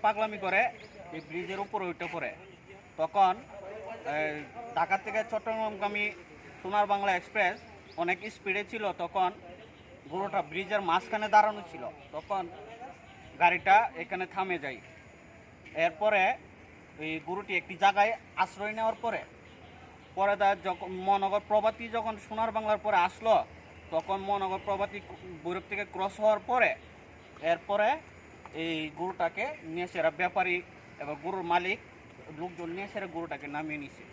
পাগলামি করে এই ব্রিজের উপরে উঠে পড়ে। তখন ঢাকা থেকে চট্টগ্রামগামী সোনার বাংলা এক্সপ্রেস অনেক স্পিডে ছিল। তখন গরুটা ব্রিজের মাঝখানে দাঁড়ানো ছিল। তখন গাড়িটা এখানে থামে যায়। এরপরে এই গরুটি একটি জায়গায় আশ্রয় নেওয়ার পরে পরে তার যখন মহানগর প্রভাতী যখন সোনার বাংলার পরে আসলো, তখন মহানগর প্রভাতী ভৈরব থেকে ক্রস হওয়ার পরে এরপরে এই গরুটাকে নিয়ে সেরা ব্যাপারী এবং গরুর মালিক লোকজন নিয়ে সেরা গরুটাকে নামিয়ে নিছে।